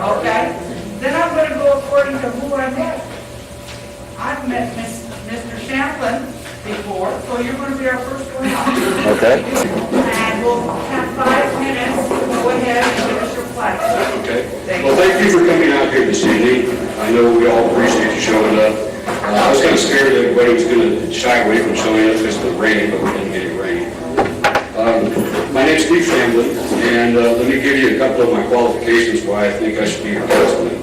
Okay? Then I'm going to go according to who I met. I've met Mr. Shamblen before, so you're going to be our first one up. Okay. And we'll have 5 minutes. Go ahead and give us your flag. Okay. Well, thank you for coming out here this evening. I know we all appreciate you showing up. I was kind of scared that everybody was going to shy away from showing up because of the rain, but we didn't get it rain. My name's Steve Shamblen, and let me give you a couple of my qualifications why I think I should be your councilman.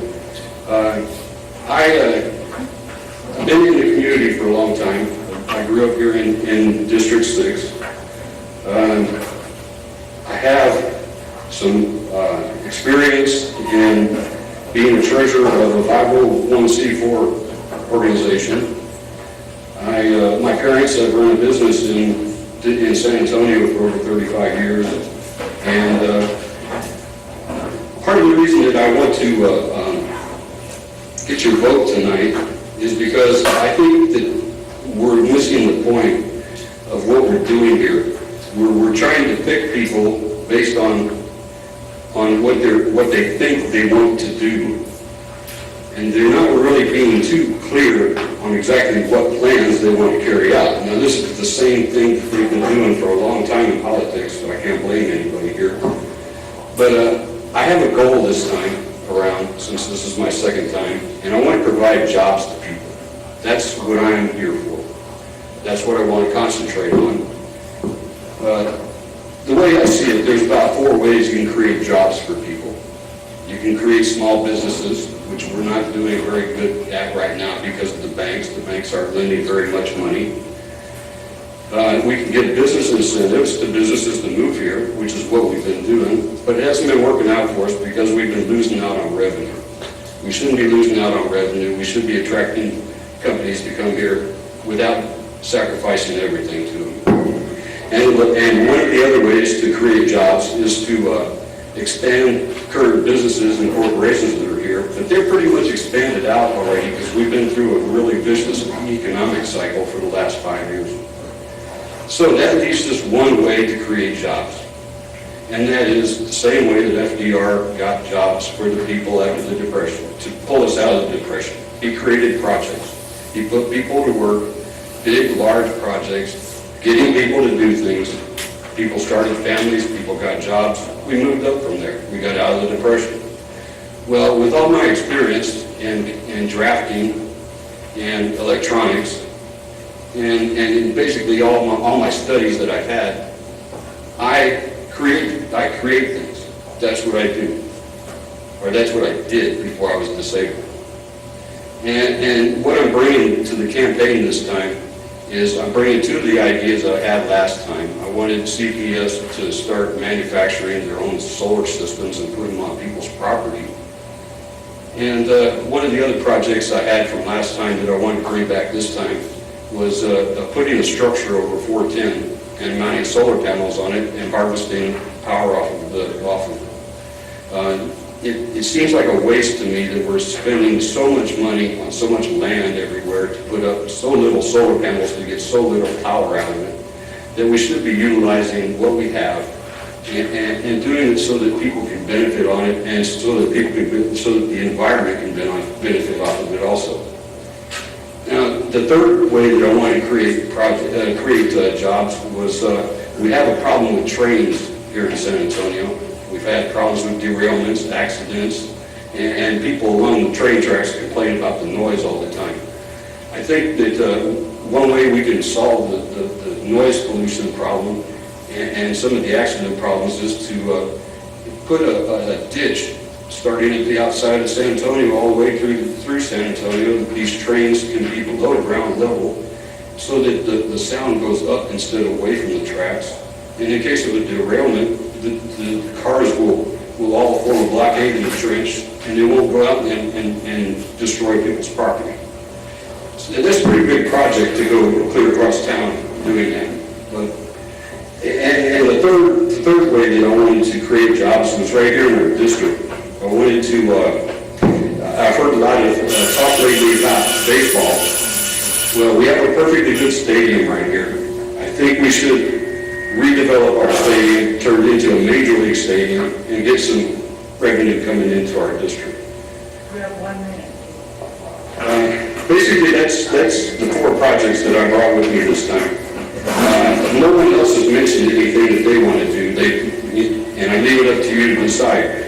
I've been in the community for a long time. I grew up here in District 6. I have some experience in being a treasurer of a 501c4 organization. My parents have run a business in San Antonio for over 35 years, and part of the reason that I want to get your vote tonight is because I think that we're missing the point of what we're doing here. We're trying to pick people based on what they think they want to do, and they're not really being too clear on exactly what plans they want to carry out. Now, this is the same thing that they've been doing for a long time in politics, so I can't blame anybody here. But I have a goal this time around, since this is my second time, and I want to provide jobs to people. That's what I'm here for. That's what I want to concentrate on. The way I see it, there's about 4 ways you can create jobs for people. You can create small businesses, which we're not doing very good at right now because of the banks. The banks aren't lending very much money. We can get business incentives to businesses to move here, which is what we've been doing, but it hasn't been working out for us because we've been losing out on revenue. We shouldn't be losing out on revenue. We should be attracting companies to come here without sacrificing everything to them. And one of the other ways to create jobs is to expand current businesses and corporations that are here, but they're pretty much expanded out already because we've been through a really vicious economic cycle for the last 5 years. So that leaves just one way to create jobs, and that is the same way that FDR got jobs for the people after the Depression, to pull us out of the Depression. He created projects. He put people to work, big, large projects, getting people to do things. People started families, people got jobs. We moved up from there. We got out of the Depression. Well, with all my experience in drafting and electronics, and basically all my studies that I've had, I create things. That's what I do. Or that's what I did before I was disabled. And what I'm bringing to the campaign this time is I'm bringing 2 of the ideas that I had last time. I wanted CPS to start manufacturing their own solar systems and put them on people's property. And one of the other projects I had from last time that I wanted to bring back this time was putting a structure over 410 and mounting solar panels on it and harvesting power off of it seems like a waste to me that we're spending so much money on so much land everywhere to put up so little solar panels to get so little power out of it, that we should be utilizing what we have and doing it so that people can benefit on it, and so that the environment can benefit off of it also. Now, the third way that I want to create jobs was we have a problem with trains here in San Antonio. We've had problems with derailments, accidents, and people along the train tracks complain about the noise all the time. I think that one way we can solve the noise pollution problem and some of the accident problems is to put a ditch starting at the outside of San Antonio all the way through San Antonio. These trains can be below ground level so that the sound goes up instead of away from the tracks. And in case of a derailment, the cars will all form a blockade in the trench, and they won't go out and destroy people's property. So that's a pretty big project to go clear across town doing that. And the third way that I wanted to create jobs was right here in our district. I wanted to, I've heard a lot of talk lately about baseball. Well, we have a perfectly good stadium right here. I think we should redevelop our stadium, turn it into a major league stadium, and get some revenue coming into our district. We have 1 minute. Basically, that's the 4 projects that I brought with me this time. No one else has mentioned anything that they want to do, and I leave it up to you to decide.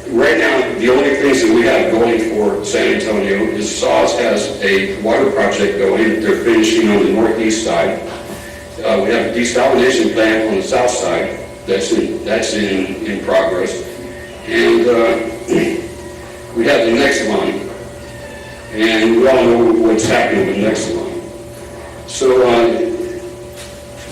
Right now, the only things that we have going for San Antonio is SAWS has a water project going that they're finishing on the northeast side. We have a desalination plant on the south side that's in progress, and we have the next line, and we all know what's happening with the next line. So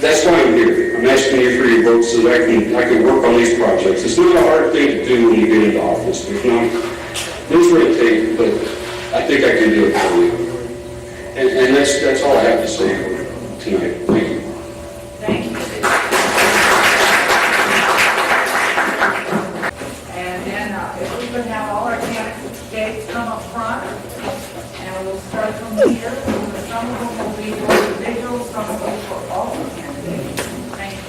that's why I'm here. I'm asking you for your votes so that I can work on these projects. It's not a hard thing to do when you get into office. There's red tape, but I think I can do it for you. And that's all I have to say tonight. Thank you. Thank you. And then if we could have all our candidates come up front, and we'll start from here. Some of them will be for individuals, some of them for all the candidates. Thank you.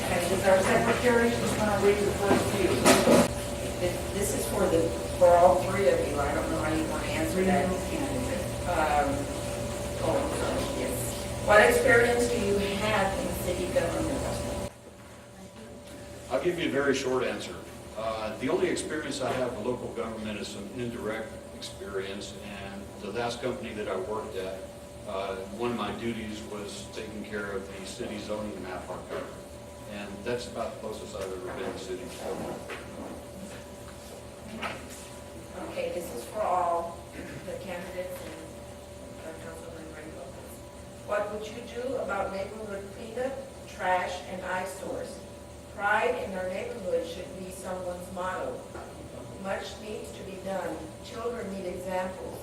Okay, is our secretary, she's going to read the first few. This is for all 3 of you. I don't know how you want to answer that. Yes. What experience do you have in city government? I'll give you a very short answer. The only experience I have with local government is some indirect experience, and the last company that I worked at, one of my duties was taking care of the city zoning map archive, and that's about the closest I've ever been to city government. Okay, this is for all the candidates and Councilman Ringo. What would you do about neighborhood cleanup, trash, and eyesores? Pride in our neighborhood should be someone's motto. Much needs to be done. Children need examples.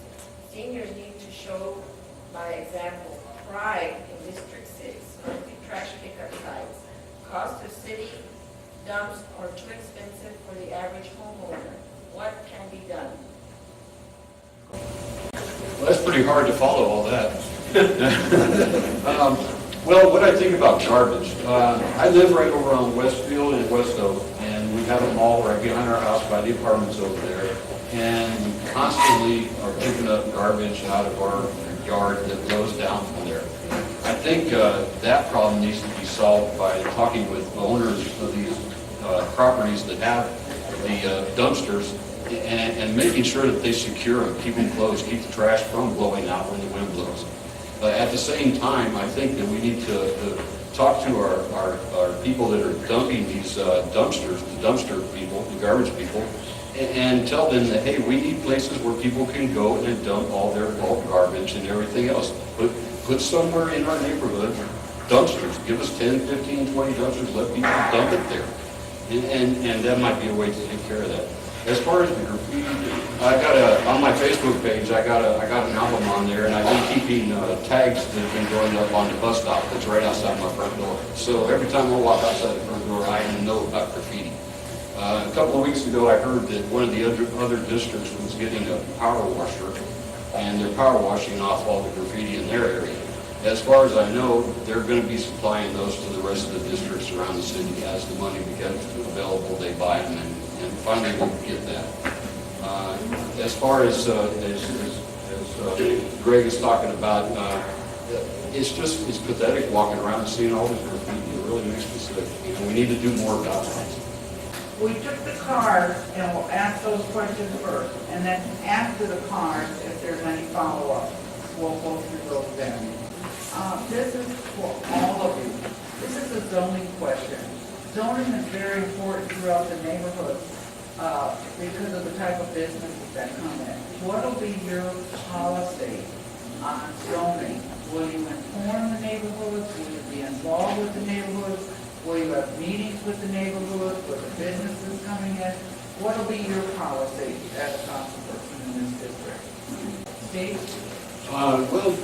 Seniors need to show by example. Pride in District 6, monthly trash pickup sites. Cost of city dumps are too expensive for the average homeowner. What can be done? Well, that's pretty hard to follow all that. Well, what I think about garbage, I live right over on Westfield and West Oak, and we have a mall right behind our house by the apartments over there, and we constantly are picking up garbage out of our yard that goes down from there. I think that problem needs to be solved by talking with the owners of these properties that have the dumpsters and making sure that they secure them, keep them closed, keep the trash from blowing out when the wind blows. At the same time, I think that we need to talk to our people that are dumping these dumpsters, the dumpster people, the garbage people, and tell them that, hey, we need places where people can go and dump all their bulk garbage and everything else. Put somewhere in our neighborhood dumpsters. Give us 10, 15, 20 dumpsters. Let people dump it there. And that might be a way to take care of that. As far as the graffiti, on my Facebook page, I got an album on there, and I've been keeping tags that have been going up on the bus stop that's right outside my front door. So every time I walk outside the front door, I know about graffiti. A couple of weeks ago, I heard that one of the other districts was getting a power washer, and they're power washing off all the graffiti in their area. As far as I know, they're going to be supplying those to the rest of the districts around the city. As the money becomes available, they buy them, and finally we'll get that. As far as Greg is talking about, it's pathetic walking around and seeing all this graffiti. It really makes me sick. We need to do more about it. We took the cards and we'll ask those questions first, and then after the cards, if there's any follow-up, we'll go through those then. This is for all of you. This is a zoning question. Zoning is very important throughout the neighborhood because of the type of businesses that come in. What will be your policy on zoning? Will you inform the neighborhoods? Will you be involved with the neighborhoods? Will you have meetings with the neighborhood, with the businesses coming in? What will be your policy as a councilperson in this district? Steve? Well,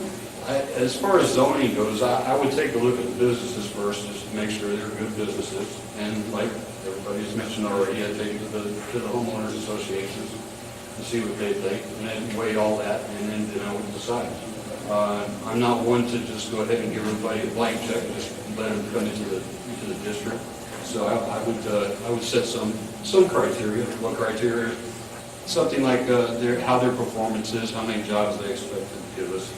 as far as zoning goes, I would take a look at the businesses first, just to make sure they're good businesses. And like everybody's mentioned already, I'd take it to the homeowners associations to see what they think, and then weigh all that, and then I would decide. I'm not one to just go ahead and give everybody a blank check and just let them come into the district. So I would set some criteria. What criteria? Something like how their performance is, how many jobs they expect to give us.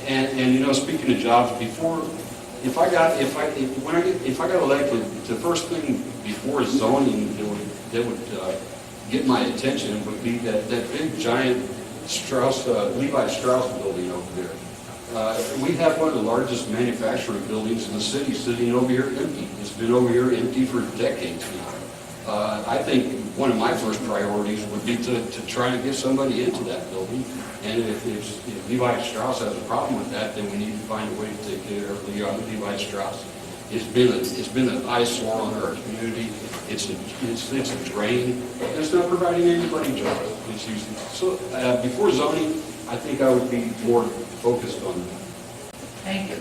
And you know, speaking of jobs, if I got elected, the first thing before zoning that would get my attention would be that big giant Levi Strauss building over there. We have one of the largest manufacturing buildings in the city sitting over here empty. It's been over here empty for decades now. I think one of my first priorities would be to try and get somebody into that building. And if Levi Strauss has a problem with that, then we need to find a way to take care of Levi Strauss. It's been an eyesore on our community. It's a drain. And it's not providing anybody jobs. It's usually, so before zoning, I think I would be more focused on that. Thank you.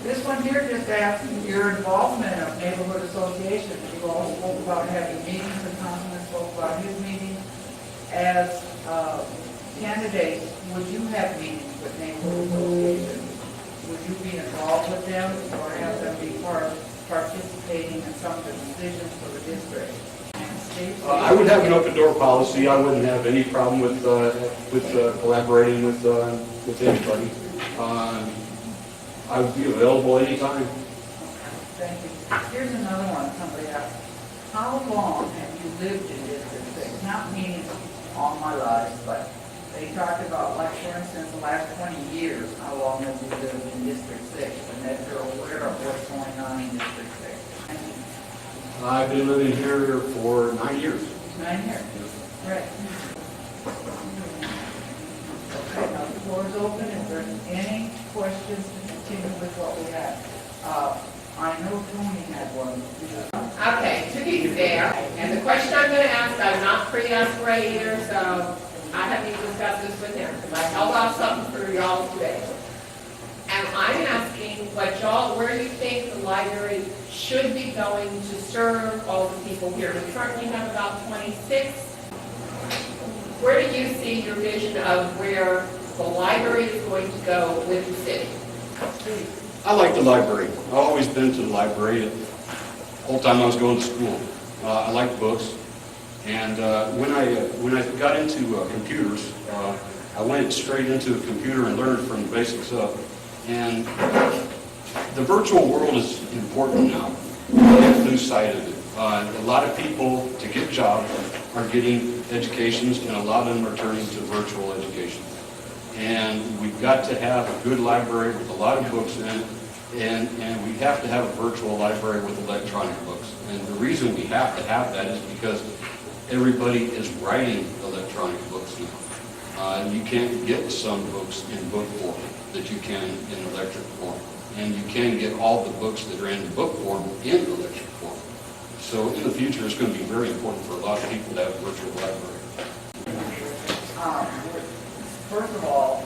This one here just asks your involvement of neighborhood associations. You all spoke about having meetings, and Councilman spoke about his meetings. As candidates, would you have meetings with neighborhood associations? Would you be involved with them or have them be participating in some of the decisions for the district? I would have an open door policy. I wouldn't have any problem with collaborating with anybody. I would be available anytime. Thank you. Here's another one somebody asked. How long have you lived in District 6? Not meaning all my life, but they talked about, like, for instance, the last 20 years, how long have you lived in District 6? And that you're aware of what's going on in District 6. I've been living here for 9 years. 9 years? Right. Okay, now the floor is open. If there's any questions to continue with what we have. I know Tony had one. Okay, to be fair, and the question I'm going to ask, I'm not pre-asked right here, so I haven't even discussed this with him, because I held off something for y'all today. And I'm asking where you think the library should be going to serve all the people here. We currently have about 26. Where do you see your vision of where the library is going to go with the city? I like the library. I've always been to the library the whole time I was going to school. I like books. And when I got into computers, I went straight into a computer and learned from the basics up. And the virtual world is important now. We can't lose sight of it. A lot of people, to get jobs, are getting educations, and a lot of them are turning to virtual education. And we've got to have a good library with a lot of books in it, and we have to have a virtual library with electronic books. And the reason we have to have that is because everybody is writing electronic books now. You can't get some books in book form that you can in electric form. And you can get all the books that are in book form in electric form. So in the future, it's going to be very important for a lot of people to have a virtual library. First of all,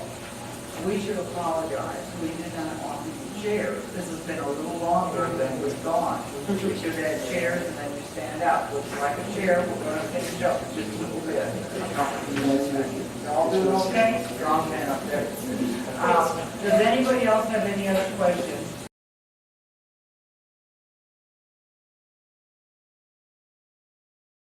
we should apologize. We did not want these chairs. This has been a little longer than we've gone. We should have had chairs and then you stand up. Looks like a chair. We're going to take it up just a little bit. You all doing okay? Strong man up there. Does anybody else have any other questions